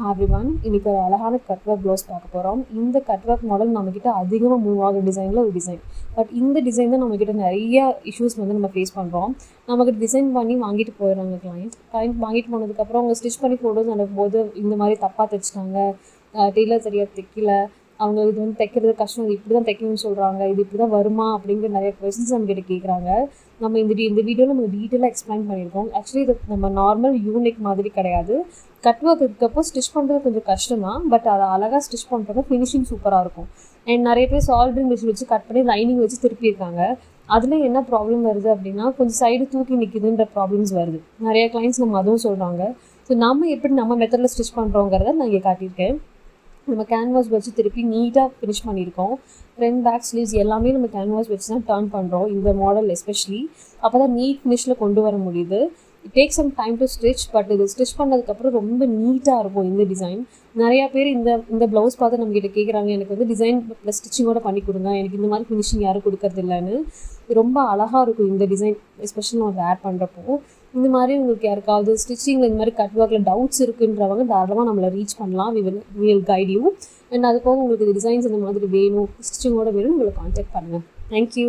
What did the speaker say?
Everyone, இன்னைக்கு ஒரு அழகான கட் ஒர்க் ப்ளவுஸ் பார்க்க போகிறோம். இந்த கட் ஒர்க் மாடல் நம்மக்கிட்ட அதிகமாக மூவ் ஆகிற டிசைனில் ஒரு டிசைன். பட் இந்த டிசைன் தான் நம்மக்கிட்ட நிறைய இஷ்யூஸ் வந்து நம்ம ஃபேஸ் பண்ணுறோம். நமக்கு டிசைன் பண்ணி வாங்கிட்டு போயிடுறாங்க கிளைண்ட் வாங்கிட்டு போனதுக்கப்புறம் அவங்க ஸ்டிச் பண்ணி ஃபோட்டோஸ் அனுப்பும்போது இந்த மாதிரி தப்பாக தைச்சிட்டாங்க, டெய்லர் சரியாக தைக்கல, அவங்க இது வந்து தைக்கிறது கஷ்டம், இது இப்படி தான் தைக்கணும்னு சொல்கிறாங்க, இது இப்படி தான் வருமா அப்படிங்கிற நிறைய கொஸ்டின்ஸ் நம்மக்கிட்ட கேட்குறாங்க. நம்ம இந்த வீடியோவில் நம்ம டீட்டெயிலாக எக்ஸ்பிளைன் பண்ணியிருக்கோம். ஆக்சுவலி இது நம்ம நார்மல் யூனிக் மாதிரி கிடையாது. கட் ஒர்க் இருக்கப்போ ஸ்டிச் பண்ணுறது கொஞ்சம் கஷ்டம் தான், பட் அதை அழகாக ஸ்டிச் பண்ணுறப்போ ஃபினிஷிங் சூப்பராக இருக்கும். அண்ட் நிறைய பேர் சால்ட்ரிங் மிஷின் வச்சு கட் பண்ணி லைனிங் வச்சு திருப்பியிருக்காங்க. அதில் என்ன ப்ராப்ளம் வருது அப்படின்னா கொஞ்சம் சைடு தூக்கி நிற்கிதுன்ற ப்ராப்ளம்ஸ் வருது. நிறைய கிளைண்ட்ஸ் நம்ம அதுவும் சொல்கிறாங்க. ஸோ நம்ம எப்படி நம்ம மெத்தடில் ஸ்டிச் பண்ணுறோங்கிறத நான் இங்கே காட்டியிருக்கேன். நம்ம கேன்வாஸ் வச்சு திருப்பி நீட்டாக ஃபினிஷ் பண்ணியிருக்கோம். ஃப்ரண்ட் பேக் ஸ்லீவ்ஸ் எல்லாமே நம்ம கேன்வாஸ் வச்சு தான் டர்ன் பண்ணுறோம் இந்த மாடல் எஸ்பெஷலி. அப்போ தான் நீட் ஃபினிஷில் கொண்டு வர முடியுது. It take some time to stitch, but இது ஸ்டிச் பண்ணதுக்கப்புறம் ரொம்ப நீட்டாக இருக்கும் இந்த டிசைன். நிறையா பேர் இந்த ப்ளவுஸ் பார்த்து நம்மக்கிட்ட கேட்குறாங்க, எனக்கு வந்து டிசைன் ப்ளஸ் ஸ்டிச்சிங்கோட பண்ணி கொடுங்க, எனக்கு இந்த மாதிரி ஃபினிஷிங் யாரும் கொடுக்கறது இல்லைன்னு. ரொம்ப அழகாக இருக்கும் இந்த டிசைன், எஸ்பெஷலி நம்ம வேர் பண்ணுறப்போ. இந்த மாதிரி உங்களுக்கு யாருக்காவது ஸ்டிச்சிங்கில் இந்த மாதிரி கட் ஒர்க்கில் டவுட்ஸ் இருக்குன்றவங்க தாராளமாக நம்மளை ரீச் பண்ணலாம். We will guide you. And அது போக உங்களுக்கு டிசைன்ஸ் இந்த மாதிரி வேணும், ஸ்டிச்சிங்கோட வேணும், உங்களை கான்டாக்ட் பண்ணுங்கள். தேங்க்யூ.